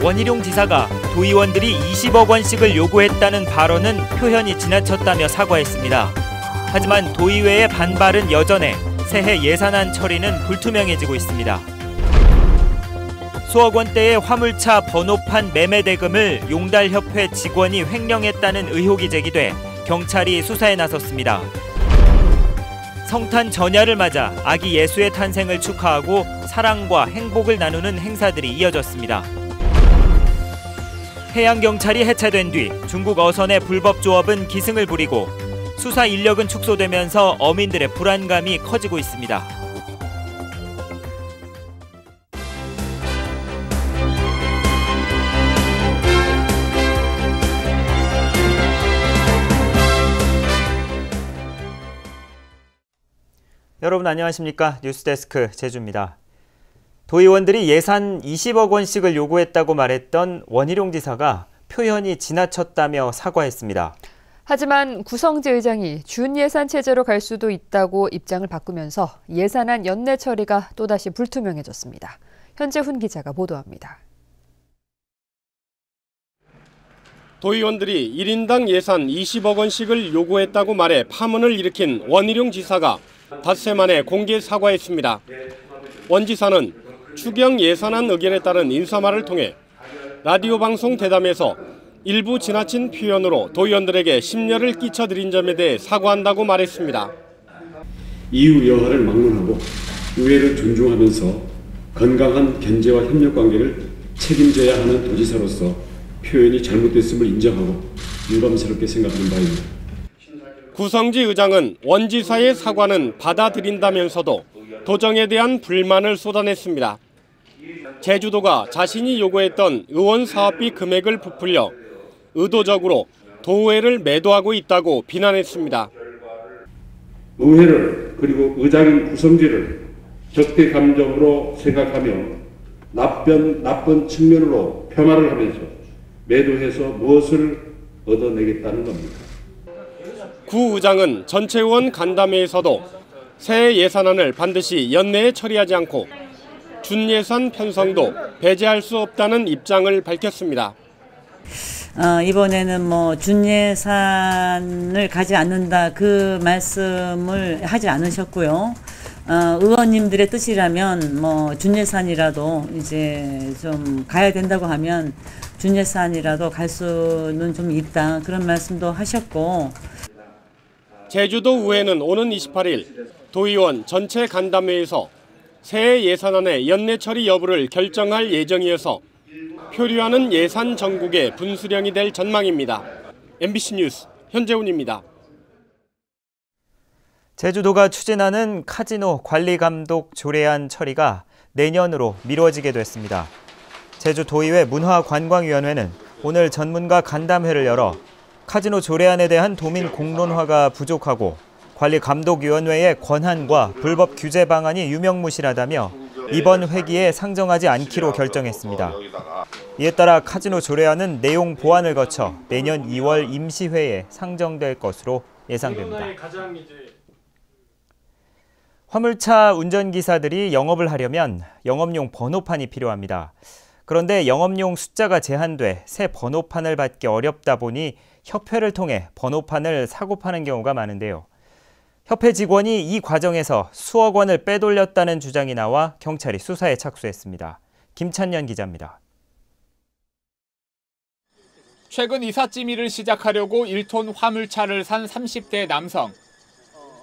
원희룡 지사가 도의원들이 20억 원씩을 요구했다는 발언은 표현이 지나쳤다며 사과했습니다. 하지만 도의회의 반발은 여전해 새해 예산안 처리는 불투명해지고 있습니다. 수억 원대의 화물차 번호판 매매 대금을 용달협회 직원이 횡령했다는 의혹이 제기돼 경찰이 수사에 나섰습니다. 성탄 전야를 맞아 아기 예수의 탄생을 축하하고 사랑과 행복을 나누는 행사들이 이어졌습니다. 해양경찰이 해체된 뒤 중국 어선의 불법 조업은 기승을 부리고 수사 인력은 축소되면서 어민들의 불안감이 커지고 있습니다. 여러분 안녕하십니까? 뉴스데스크 제주입니다. 도의원들이 예산 20억 원씩을 요구했다고 말했던 원희룡 지사가 표현이 지나쳤다며 사과했습니다. 하지만 구성재 의장이 준예산 체제로 갈 수도 있다고 입장을 바꾸면서 예산안 연내 처리가 또다시 불투명해졌습니다. 현재훈 기자가 보도합니다. 도의원들이 1인당 예산 20억 원씩을 요구했다고 말해 파문을 일으킨 원희룡 지사가 닷새 만에 공개 사과했습니다. 원 지사는 추경 예산안 의결에 따른 인사말을 통해 라디오 방송 대담에서 일부 지나친 표현으로 도의원들에게 심려를 끼쳐드린 점에 대해 사과한다고 말했습니다. 이유 여하를 막론하고 의회를 존중하면서 건강한 견제와 협력 관계를 책임져야 하는 도지사로서 표현이 잘못됐음을 인정하고 유감스럽게 생각하는 바입니다. 구성지 의장은 원 지사의 사과는 받아들인다면서도 도정에 대한 불만을 쏟아냈습니다. 제주도가 자신이 요구했던 의원 사업비 금액을 부풀려 의도적으로 도의회를 매도하고 있다고 비난했습니다. 의회를 그리고 의장인 구성지를 적대 감정으로 생각하며 나쁜 측면으로 폄하를 하면서 매도해서 무엇을 얻어내겠다는 겁니까? 구 의장은 전체 의원 간담회에서도 새해 예산안을 반드시 연내에 처리하지 않고 준예산 편성도 배제할 수 없다는 입장을 밝혔습니다. 이번에는 준예산을 가지 않는다 그 말씀을 하지 않으셨고요. 의원님들의 뜻이라면 준예산이라도 이제 좀 가야 된다고 하면 준예산이라도 갈 수는 좀 있다 그런 말씀도 하셨고. 제주도 의회는 오는 28일 도의원 전체 간담회에서 새해 예산안의 연내 처리 여부를 결정할 예정이어서 표류하는 예산 전국의 분수령이 될 전망입니다. MBC 뉴스 현재훈입니다. 제주도가 추진하는 카지노 관리감독 조례안 처리가 내년으로 미뤄지게 됐습니다. 제주도의회 문화관광위원회는 오늘 전문가 간담회를 열어 카지노 조례안에 대한 도민 공론화가 부족하고 관리감독위원회의 권한과 불법 규제 방안이 유명무실하다며 이번 회기에 상정하지 않기로 결정했습니다. 이에 따라 카지노 조례안은 내용 보완을 거쳐 내년 2월 임시회에 상정될 것으로 예상됩니다. 화물차 운전기사들이 영업을 하려면 영업용 번호판이 필요합니다. 그런데 영업용 숫자가 제한돼 새 번호판을 받기 어렵다 보니 협회를 통해 번호판을 사고 파는 경우가 많은데요. 협회 직원이 이 과정에서 수억 원을 빼돌렸다는 주장이 나와 경찰이 수사에 착수했습니다. 김찬년 기자입니다. 최근 이삿짐일을 시작하려고 1톤 화물차를 산 30대 남성.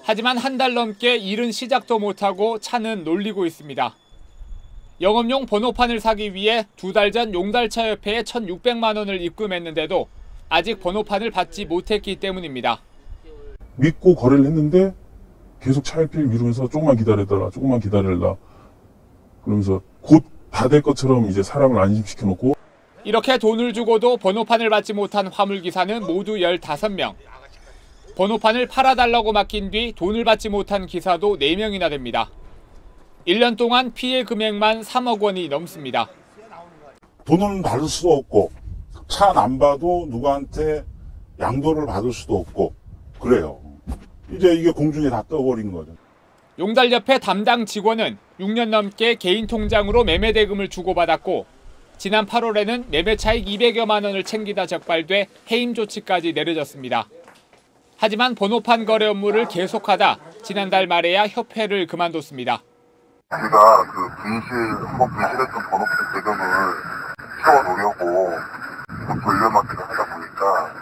하지만 한 달 넘게 일은 시작도 못하고 차는 놀리고 있습니다. 영업용 번호판을 사기 위해 2달 전 용달차협회에 1,600만 원을 입금했는데도 아직 번호판을 받지 못했기 때문입니다. 믿고 거래를 했는데 계속 차일피일 미루면서 조금만 기다려달라, 조금만 기다려달라. 그러면서 곧 다 될 것처럼 이제 사람을 안심시켜 놓고. 이렇게 돈을 주고도 번호판을 받지 못한 화물기사는 모두 15명. 번호판을 팔아달라고 맡긴 뒤 돈을 받지 못한 기사도 4명이나 됩니다. 1년 동안 피해 금액만 3억 원이 넘습니다. 돈은 받을 수도 없고 차 안 봐도 누구한테 양도를 받을 수도 없고 그래요. 이제 이게 공중에 다 떠버리는 거죠. 용달협회 담당 직원은 6년 넘게 개인 통장으로 매매 대금을 주고받았고 지난 8월에는 매매 차익 200여만 원을 챙기다 적발돼 해임 조치까지 내려졌습니다. 하지만 번호판 거래 업무를 계속하다 지난달 말에야 협회를 그만뒀습니다. 우리가 한번 분실했던 번호판 계정을 채워놓으려고 돌려막기를 하다 보니까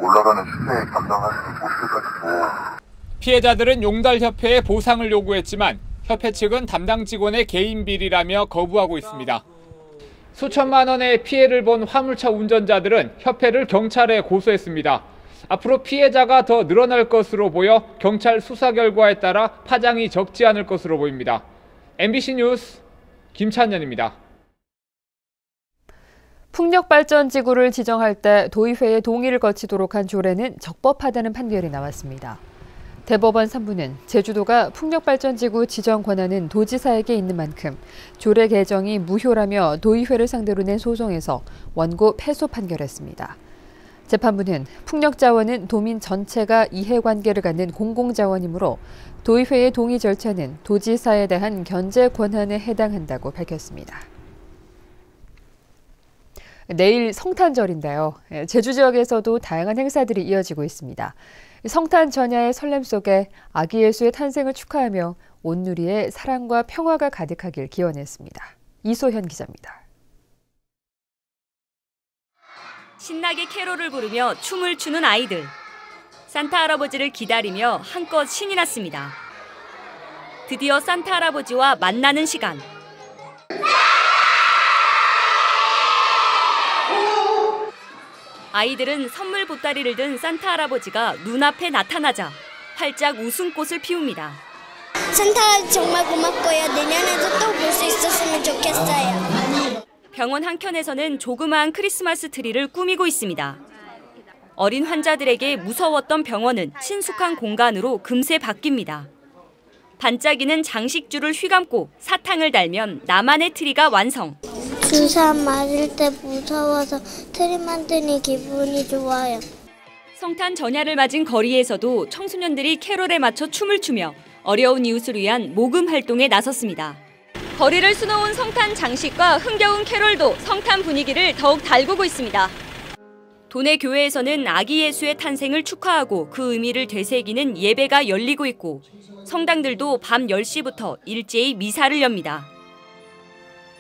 올라가는 시세에 감당하지 못해가지고. 피해자들은 용달협회에 보상을 요구했지만 협회 측은 담당 직원의 개인 비리라며 거부하고 있습니다. 수천만 원의 피해를 본 화물차 운전자들은 협회를 경찰에 고소했습니다. 앞으로 피해자가 더 늘어날 것으로 보여 경찰 수사 결과에 따라 파장이 적지 않을 것으로 보입니다. MBC 뉴스 김찬현입니다. 풍력발전지구를 지정할 때 도의회의 동의를 거치도록 한 조례는 적법하다는 판결이 나왔습니다. 대법원 3부는 제주도가 풍력발전지구 지정 권한은 도지사에게 있는 만큼 조례 개정이 무효라며 도의회를 상대로 낸 소송에서 원고 패소 판결했습니다. 재판부는 풍력자원은 도민 전체가 이해관계를 갖는 공공자원이므로 도의회의 동의 절차는 도지사에 대한 견제 권한에 해당한다고 밝혔습니다. 내일 성탄절인데요. 제주 지역에서도 다양한 행사들이 이어지고 있습니다. 성탄 전야의 설렘 속에 아기 예수의 탄생을 축하하며 온누리에 사랑과 평화가 가득하길 기원했습니다. 이소현 기자입니다. 신나게 캐롤을 부르며 춤을 추는 아이들. 산타 할아버지를 기다리며 한껏 신이 났습니다. 드디어 산타 할아버지와 만나는 시간. 아이들은 선물 보따리를 든 산타 할아버지가 눈앞에 나타나자 활짝 웃음꽃을 피웁니다. 산타 할아버지 정말 고맙고요. 내년에도 또 볼 수 있었으면 좋겠어요. 병원 한켠에서는 조그마한 크리스마스 트리를 꾸미고 있습니다. 어린 환자들에게 무서웠던 병원은 친숙한 공간으로 금세 바뀝니다. 반짝이는 장식줄을 휘감고 사탕을 달면 나만의 트리가 완성. 주사 맞을 때 무서워서 트리 만드니 기분이 좋아요. 성탄 전야를 맞은 거리에서도 청소년들이 캐롤에 맞춰 춤을 추며 어려운 이웃을 위한 모금 활동에 나섰습니다. 거리를 수놓은 성탄 장식과 흥겨운 캐롤도 성탄 분위기를 더욱 달구고 있습니다. 도내 교회에서는 아기 예수의 탄생을 축하하고 그 의미를 되새기는 예배가 열리고 있고 성당들도 밤 10시부터 일제히 미사를 엽니다.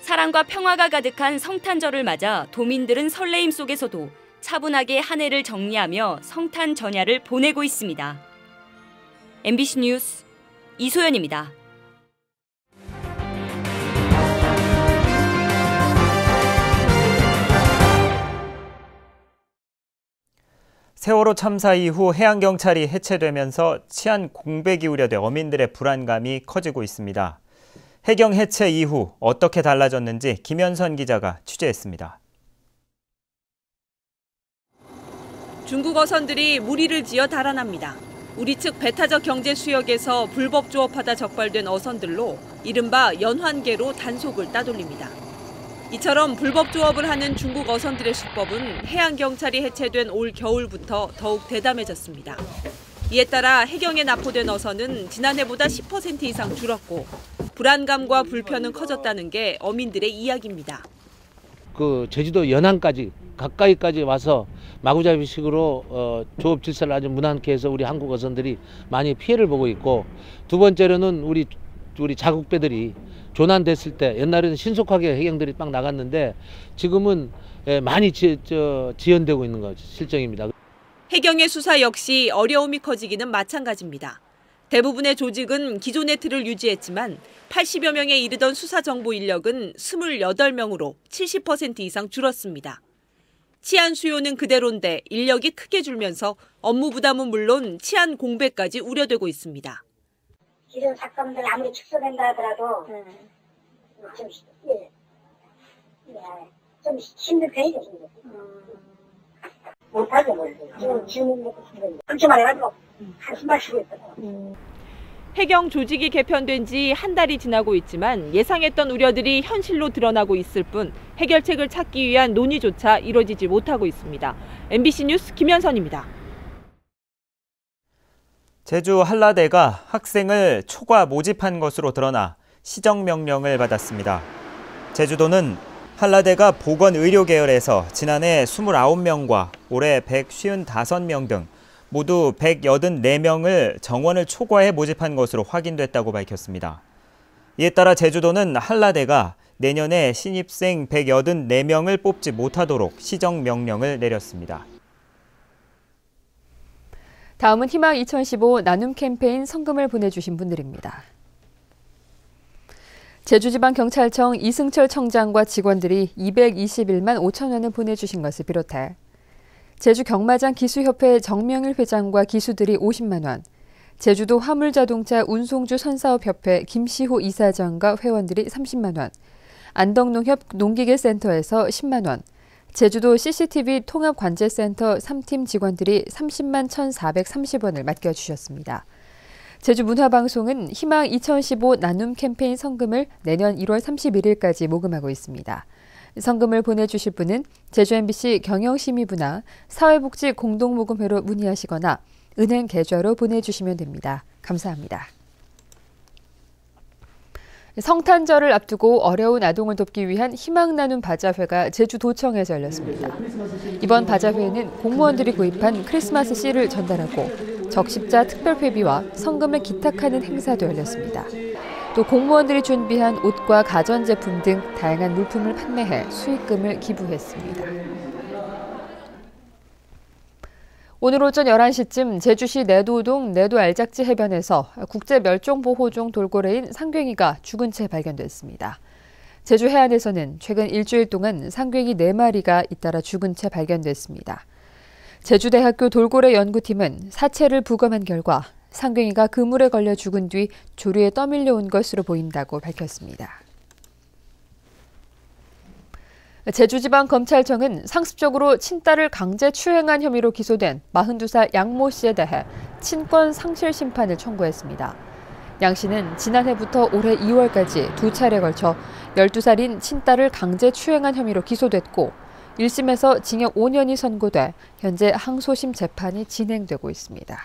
사랑과 평화가 가득한 성탄절을 맞아 도민들은 설레임 속에서도 차분하게 한 해를 정리하며 성탄 전야를 보내고 있습니다. MBC 뉴스 이소연입니다. 세월호 참사 이후 해양경찰이 해체되면서 치안 공백이 우려돼 어민들의 불안감이 커지고 있습니다. 해경 해체 이후 어떻게 달라졌는지 김현선 기자가 취재했습니다. 중국 어선들이 무리를 지어 달아납니다. 우리 측 배타적 경제 수역에서 불법 조업하다 적발된 어선들로 이른바 연환계로 단속을 따돌립니다. 이처럼 불법 조업을 하는 중국 어선들의 수법은 해양경찰이 해체된 올 겨울부터 더욱 대담해졌습니다. 이에 따라 해경에 납포된 어선은 지난해보다 10% 이상 줄었고 불안감과 불편은 커졌다는 게 어민들의 이야기입니다. 제주도 연안까지 가까이까지 와서 마구잡이식으로 조업 질서를 아주 무난하게 해서 우리 한국 어선들이 많이 피해를 보고 있고, 두 번째로는 우리 자국배들이 조난됐을 때 옛날에는 신속하게 해경들이 막 나갔는데 지금은 많이 지연되고 있는 것 실정입니다. 해경의 수사 역시 어려움이 커지기는 마찬가지입니다. 대부분의 조직은 기존의 틀을 유지했지만 80여 명에 이르던 수사 정보 인력은 28명으로 70% 이상 줄었습니다. 치안 수요는 그대로인데 인력이 크게 줄면서 업무 부담은 물론 치안 공백까지 우려되고 있습니다. 기존 사건들 아무리 축소된다 하더라도 좀 힘든 편이죠. 못하죠. 지금 그렇게 말해가지고 한숨만 쉬고 있거든요. 해경 조직이 개편된 지 한 달이 지나고 있지만 예상했던 우려들이 현실로 드러나고 있을 뿐 해결책을 찾기 위한 논의조차 이루어지지 못하고 있습니다. MBC 뉴스 김현선입니다. 제주 한라대가 학생을 초과 모집한 것으로 드러나 시정명령을 받았습니다. 제주도는 한라대가 보건의료 계열에서 지난해 29명과 올해 155명 등 모두 184명을 정원을 초과해 모집한 것으로 확인됐다고 밝혔습니다. 이에 따라 제주도는 한라대가 내년에 신입생 184명을 뽑지 못하도록 시정명령을 내렸습니다. 다음은 희망 2015 나눔 캠페인 성금을 보내주신 분들입니다. 제주지방경찰청 이승철 청장과 직원들이 221만 5천 원을 보내주신 것을 비롯해 제주경마장 기수협회 정명일 회장과 기수들이 50만 원, 제주도 화물자동차 운송주 선사업협회 김시호 이사장과 회원들이 30만 원, 안덕농협 농기계센터에서 10만 원, 제주도 CCTV 통합관제센터 3팀 직원들이 30만 1,430원을 맡겨주셨습니다. 제주문화방송은 희망 2015 나눔 캠페인 성금을 내년 1월 31일까지 모금하고 있습니다. 성금을 보내주실 분은 제주 MBC 경영심의부나 사회복지 공동모금회로 문의하시거나 은행 계좌로 보내주시면 됩니다. 감사합니다. 성탄절을 앞두고 어려운 아동을 돕기 위한 희망나눔 바자회가 제주도청에서 열렸습니다. 이번 바자회에는 공무원들이 구입한 크리스마스 씨를 전달하고 적십자 특별회비와 성금을 기탁하는 행사도 열렸습니다. 또 공무원들이 준비한 옷과 가전제품 등 다양한 물품을 판매해 수익금을 기부했습니다. 오늘 오전 11시쯤 제주시 내도동 내도알작지 해변에서 국제멸종보호종 돌고래인 상괭이가 죽은 채 발견됐습니다. 제주 해안에서는 최근 일주일 동안 상괭이 4마리가 잇따라 죽은 채 발견됐습니다. 제주대학교 돌고래 연구팀은 사체를 부검한 결과 상괭이가 그물에 걸려 죽은 뒤 조류에 떠밀려 온 것으로 보인다고 밝혔습니다. 제주지방검찰청은 상습적으로 친딸을 강제 추행한 혐의로 기소된 42살 양모 씨에 대해 친권 상실 심판을 청구했습니다. 양 씨는 지난해부터 올해 2월까지 2차례에 걸쳐 12살인 친딸을 강제 추행한 혐의로 기소됐고 1심에서 징역 5년이 선고돼 현재 항소심 재판이 진행되고 있습니다.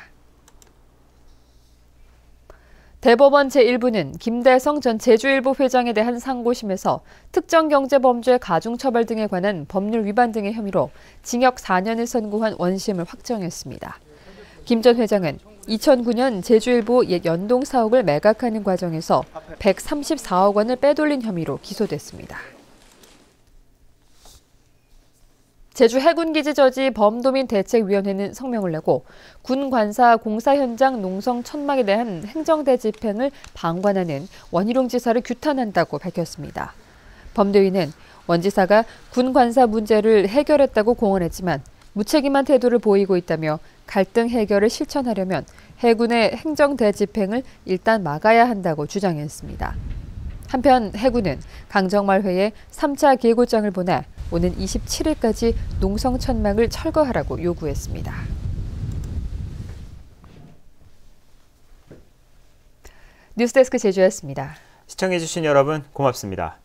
대법원 제1부는 김대성 전 제주일보 회장에 대한 상고심에서 특정경제범죄 가중처벌 등에 관한 법률 위반 등의 혐의로 징역 4년을 선고한 원심을 확정했습니다. 김 전 회장은 2009년 제주일보 옛 연동 사옥을 매각하는 과정에서 134억 원을 빼돌린 혐의로 기소됐습니다. 제주 해군기지 저지 범도민 대책위원회는 성명을 내고 군 관사 공사 현장 농성 천막에 대한 행정대 집행을 방관하는 원희룡 지사를 규탄한다고 밝혔습니다. 범대위는 원 지사가 군 관사 문제를 해결했다고 공언했지만 무책임한 태도를 보이고 있다며 갈등 해결을 실천하려면 해군의 행정대 집행을 일단 막아야 한다고 주장했습니다. 한편 해군은 강정말회에 3차 계고장을 보내 오는 27일까지 농성 천막을 철거하라고 요구했습니다. 뉴스데스크 제주였습니다. 시청해주신 여러분 고맙습니다.